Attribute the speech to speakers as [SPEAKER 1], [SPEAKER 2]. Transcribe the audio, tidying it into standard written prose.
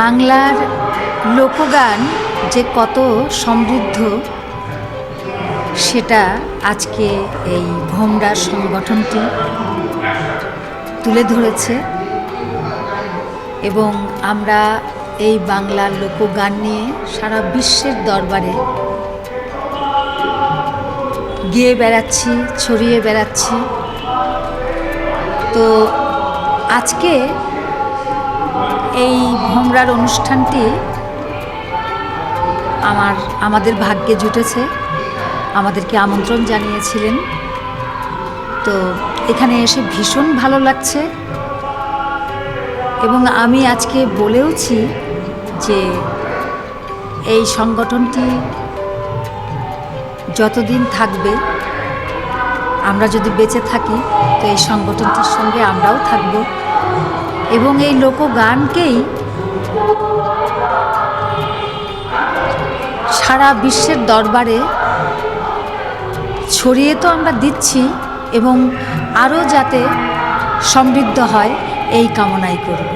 [SPEAKER 1] বাংলার লোকগান যে কত সমৃদ্ধ সেটা আজকে এই ঘোমরা সংগঠনটি তুলে ধরেছে এবং আমরা এই বাংলার লোকগান নিয়ে সারা বিশ্বের দরবারে গেয়ে বেড়াচ্ছি, ছড়িয়ে বেড়াচ্ছি। তো আজকে এই ঘোমরার অনুষ্ঠানটি আমাদের ভাগ্যে জুটেছে, আমাদেরকে আমন্ত্রণ জানিয়েছিলেন। তো এখানে এসে ভীষণ ভালো লাগছে এবং আমি আজকে বলেওছি যে এই সংগঠনটি যতদিন থাকবে, আমরা যদি বেঁচে থাকি তো এই সংগঠনটির সঙ্গে আমরাও থাকব এবং এই লোকগানকেই সারা বিশ্বের দরবারে ছড়িয়ে তো আমরা দিচ্ছি এবং আরও যাতে সমৃদ্ধ হয় এই কামনাই করি।